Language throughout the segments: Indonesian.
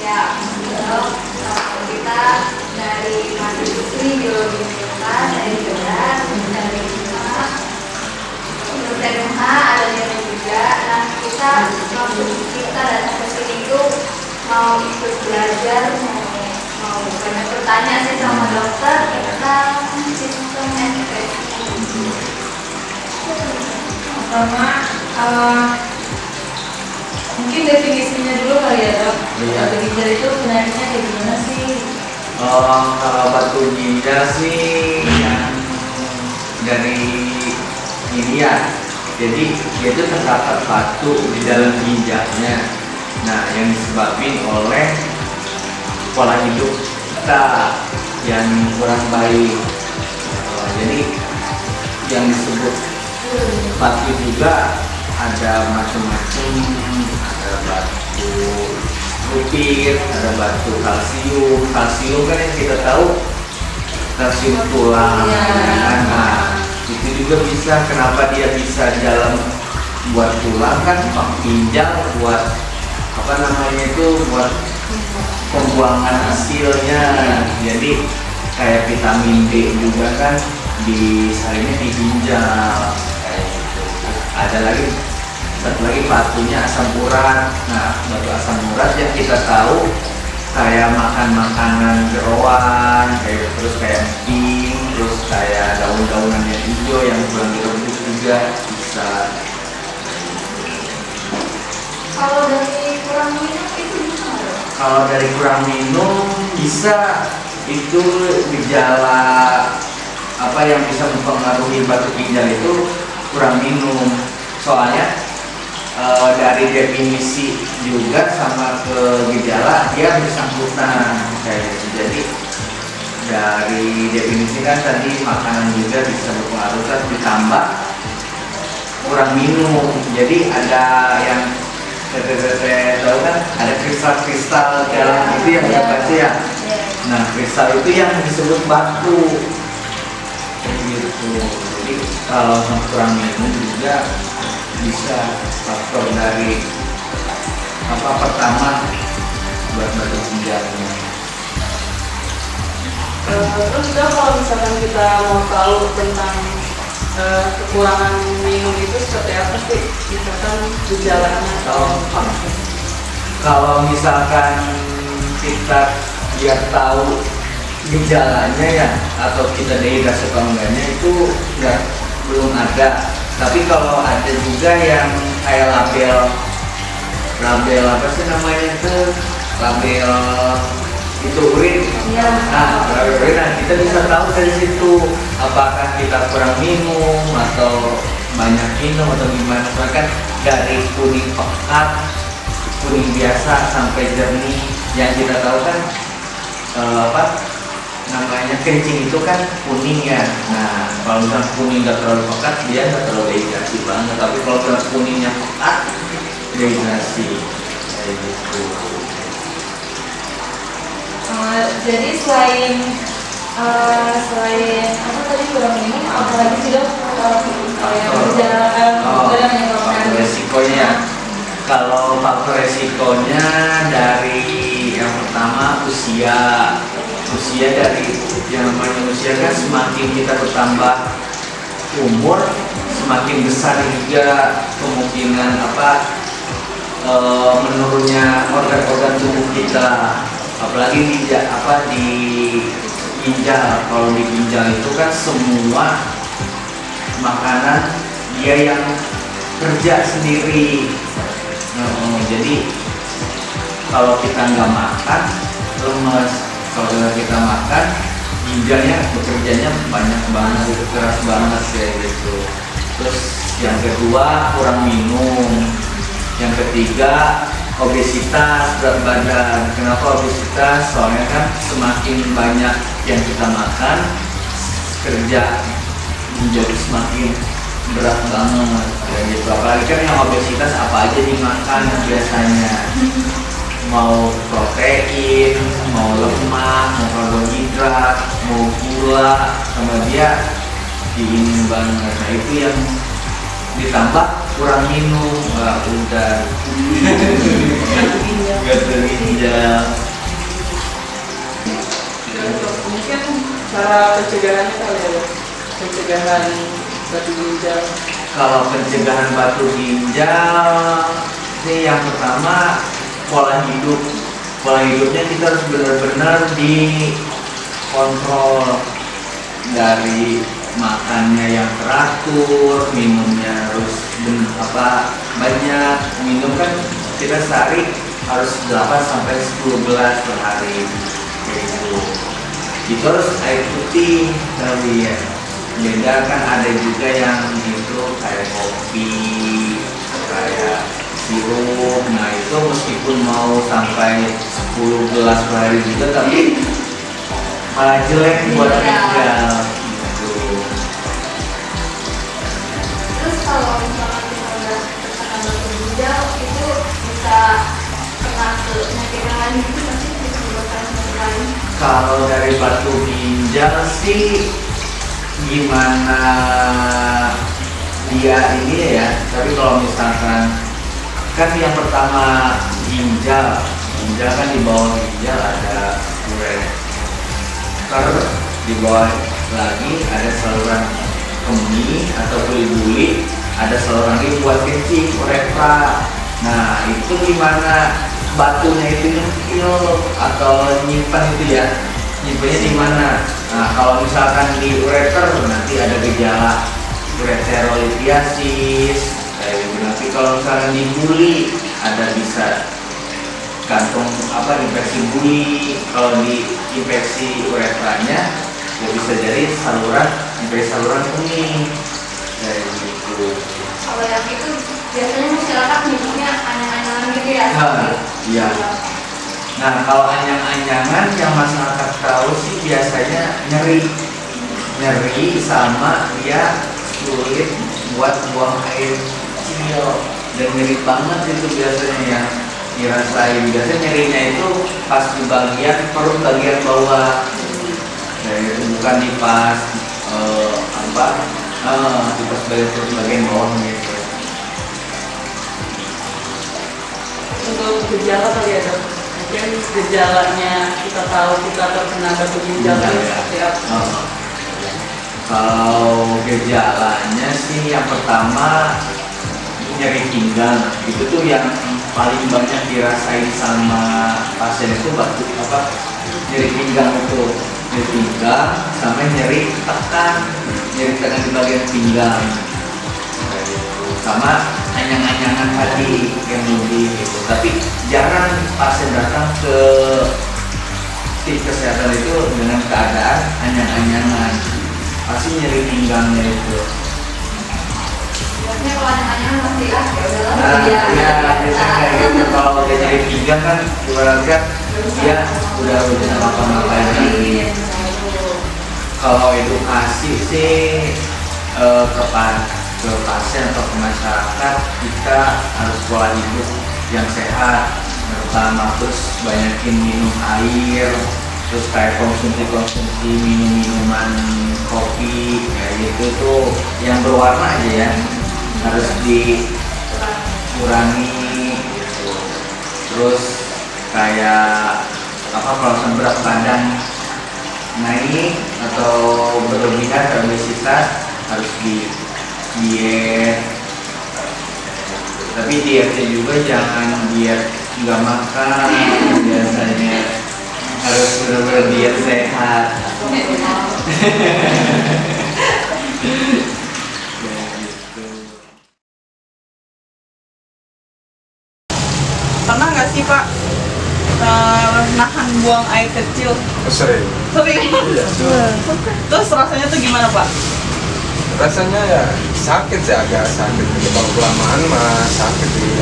Ya, untuk kita dari mahasiswi geologi lingkungan dari berat dari untuk TMH adanya juga. Nah, kita maksud kita datang ke sini itu mau ikut belajar, mau banyak bertanya sih sama dokter tentang sistem ekspresi. Pertama, mungkin definisinya dulu kali ya dok. Batu ginjal itu penyakitnya kayak gimana sih? Kalau batu ginjal sih yang dari ini ya, jadi dia itu terdapat batu di dalam ginjalnya. Nah, yang disebabkan oleh pola hidup kita yang kurang baik. Jadi yang disebut batu juga ada macam-macam, ada batu rupit, ada batu kalsium. Kalsium kan yang kita tahu kalsium tulang. Nah, itu juga bisa. Kenapa dia bisa dalam buat tulang kan? Ginjal buat apa namanya itu, buat pembuangan hasilnya. Jadi kayak vitamin D juga kan disaringnya di ginjal kayak gitu. Ada lagi satu lagi batunya asam urat. Nah, batu asam urat yang kita tahu kayak makan makanan jeroan, kayak terus kayak emping, terus kayak daun-daunan yang hijau yang kurang direbus juga bisa. Kalau dari kurang minum itu gimana? Kalau dari kurang minum bisa, itu gejala apa yang bisa mempengaruhi batu ginjal itu kurang minum. Soalnya dari definisi juga sama ke gejala dia bersangkutan kayak gitu. Jadi dari definisi kan tadi makanan juga bisa berpengaruh, kan ditambah kurang minum. Jadi ada yang tahu kan, ada kristal-kristal dalam itu yang kita baca ya. Nah, kristal itu yang disebut batu gitu. Jadi kalau kurang minum juga bisa faktor dari apa pertama buat batu ginjalnya. Terus juga kalau misalkan kita mau tahu tentang kekurangan minum itu seperti apa sih? Misalkan gejalanya atau apa? Kalau misalkan kita biar tahu gejalanya ya, atau kita dehidrasi atau enggaknya itu belum ada. Tapi kalau ada juga yang kayak label apa sih namanya itu, label itu urin. Nah, label urin, nah, kita bisa tahu dari situ apakah kita kurang minum atau banyak minum atau gimana. Soalnya kan dari kuning pekat, kuning biasa sampai jernih, yang kita tahu kan apa namanya, kencing itu kan kuning ya. Nah, kalau misalnya kuning nggak terlalu pekat, dia nggak terlalu dehidrasi banget. Tapi kalau misalnya kuningnya pekat, dehidrasi kayak gitu. Jadi selain apa tadi kurang minum, apalagi sih dok yang gejala yang menyebabkan resikonya? Kalau faktor resikonya dari yang pertama usia dari yang namanya usia kan, semakin kita bertambah umur semakin besar juga kemungkinan menurunnya organ-organ tubuh kita, apalagi di ginjal. Kalau di ginjal itu kan semua makanan dia yang kerja sendiri. Jadi kalau kita nggak makan lemes, kalau kita makan ginjalnya bekerjanya banyak banget, itu keras banget kayak gitu. Terus yang kedua kurang minum, yang ketiga obesitas, berat badan. Kenapa obesitas? Soalnya kan semakin banyak yang kita makan, kerja ginjal semakin berat banget kayak gitu. Apalagi kan yang obesitas apa aja dimakan biasanya, mau protein, mau lemak, mau karbohidrat, mau gula, sama dia diinin banget. Nah, itu yang ditambah kurang minum, udah gatel ginjal. cara pencegahannya kali ya, pencegahan batu ginjal. Kalau pencegahan batu ginjal sih yang pertama pola hidup. Pola hidupnya kita harus benar-benar dikontrol, dari makannya yang teratur, minumnya harus banyak. Minum kan kita sehari harus 8 sampai 10 gelas per hari kayak gitu. Itu harus air putih kali ya. Beda kan ada juga yang itu kayak kopi, kayak sirup. Nah itu meskipun mau sampai 10 gelas per hari juga, tapi malah jelek buat ginjal gitu. Terus kalau misalkan kita udah terkena batu ginjal itu bisa kena ke penyakit yang lain gitu, pasti bisa menyebabkan penyakit lain. Kalau dari batu ginjal sih gimana dia ini ya, tapi kalau misalkan kan yang pertama ginjal kan di bawah ginjal ada ureter, di bawah lagi ada saluran kemih atau buli-buli, ada saluran lagi buat kencing, uretra. Nah itu gimana batunya itu nyempil atau nyimpan itu ya, nyimpannya di mana? Nah kalau misalkan di ureter nanti ada gejala ureterolithiasis kayak gitu. Nanti kalau misalkan di buli ada bisa gantung infeksi buli. Kalau di infeksi uretranya ya bisa jadi infeksi saluran kemih kayak gitu. Kalau yang itu biasanya masyarakat nyebutnya anyang-anyangan gitu ya. Iya. Nah kalau anyang-anyangan yang masyarakat tahu sih biasanya nyeri sama dia sulit buat buang air kecil, dan nyeri banget itu biasanya yang dirasain. Biasanya nyerinya itu pas di bagian perut bagian bawah, itu bukan di pas di pas bagian bawah gitu. Untuk gejala kali ya dok, mungkin gejalanya kita tahu kita terkena batu ginjal itu seperti apa? Kalau gejalanya sih yang pertama nyeri pinggang, itu tuh yang paling banyak dirasain sama pasien itu nyeri pinggang itu, nyeri pinggang sama nyeri tekan di bagian pinggang, sama anyang-anyangan tadi yang lebih gitu. Tapi jarang pasien datang ke tim kesehatan itu dengan keadaan anyang-anyangan, pasti nyeri pinggangnya itu. Biasanya kalau anyang-anyangan pasti ya udahlah. Iya, biasanya kayak gitu. Kalau udah nyeri pinggang kan ibaratkan dia udah ngapa-ngapain lagi. Kalau edukasi sih ke pasien atau ke masyarakat, kita harus pola hidup yang sehat pertama, terus banyakin minum air, terus kayak konsumsi minuman kopi kayak gitu tuh yang berwarna aja ya, harus dikurangi gitu. Terus kayak kalau berat badan naik atau berlebihan, obesitas, harus di diet. Tapi dietnya juga jangan diet nggak makan, biasanya harus benar-benar diet sehat. Pernah nggak sih Pak nahan buang air kecil? Sering. Iya. Terus rasanya tuh gimana Pak? Rasanya ya sakit sih, agak sakit. Kalau kelamaan mah sakit di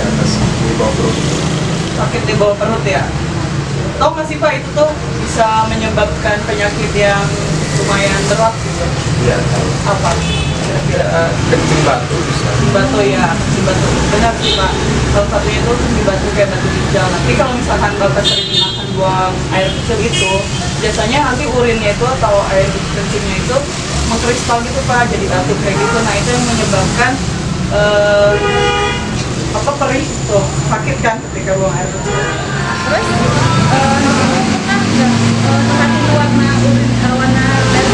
bawah perut. Sakit di bawah perut ya. Tahu nggak sih Pak, itu tuh bisa menyebabkan penyakit yang lumayan berat gitu. Iya tahu. Apa? Kira-kira? Kencing batu bisa. Batu ya, kencing batu. Benar sih Pak. Salah satunya itu kencing batu kayak batu ginjal. Nanti kalau misalkan Bapak sering makan buang air kecil itu, biasanya nanti urinnya itu atau air kencingnya itu mengkristal gitu Pak, jadi batu kayak gitu. Nah itu yang menyebabkan perih tuh, sakit kan ketika buang air kecil. Terus pernah nggak perhatiin warna air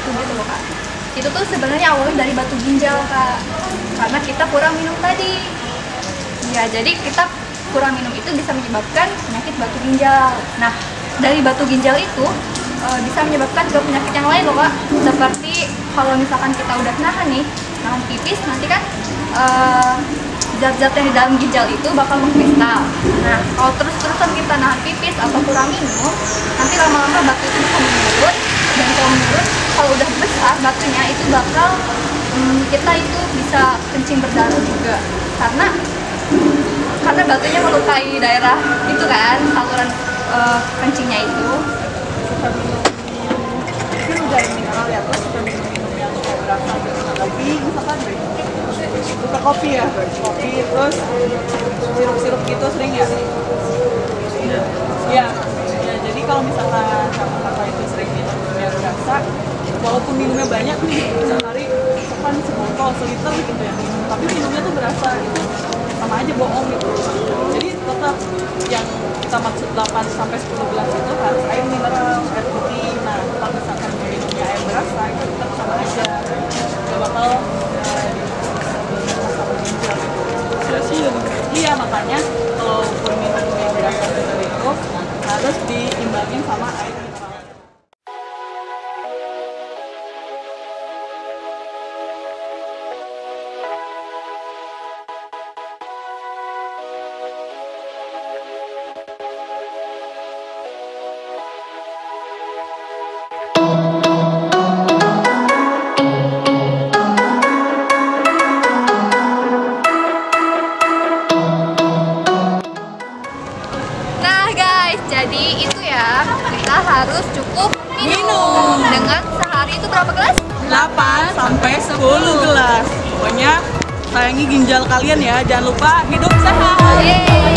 batu gitu loh Kak. Itu tuh sebenarnya awalnya dari batu ginjal Kak, karena kita kurang minum tadi. Ya, jadi kita kurang minum itu bisa menyebabkan penyakit batu ginjal. Nah, dari batu ginjal itu bisa menyebabkan ke penyakit yang lain loh Kak. Seperti kalau misalkan kita udah nahan pipis, nanti kan zat-zat yang di dalam ginjal itu bakal mengkristal. Nah, kalau terus-terusan kita nahan pipis atau kurang minum, nanti lama-lama batu itu bisa menurun. Dan kalau menurun, kalau udah besar batunya itu bakal kita itu bisa kencing berdarah juga. Karena batunya melukai daerah itu kan, saluran kencingnya itu. Suka minum mungkin udah mineral ya, terus suka minum yang kayak berasa kopi misalkan suka kopi ya, kopi terus sirup-sirup gitu sering ya? Ya, jadi kalau misalkan kakak itu sering minum yang berasa, walaupun minumnya banyak nih, sehari misalkan sebotol, seliter gitu ya, tapi minumnya tuh berasa gitu, sama aja bohong gitu. Jadi tetap yang kita maksud 8-10 gelas itu harus air mineral, air putih. Nah, kalau misalkan minumnya air berasa itu tetap sama aja, gak bakal sia-sia. Iya, makanya kalau minum yang berasa itu harus diimbangin sama air mineral. Jadi itu ya, kita harus cukup minum. Dengan sehari itu berapa gelas? 8-10 gelas. Pokoknya sayangi ginjal kalian ya, jangan lupa hidup sehat. Yeay.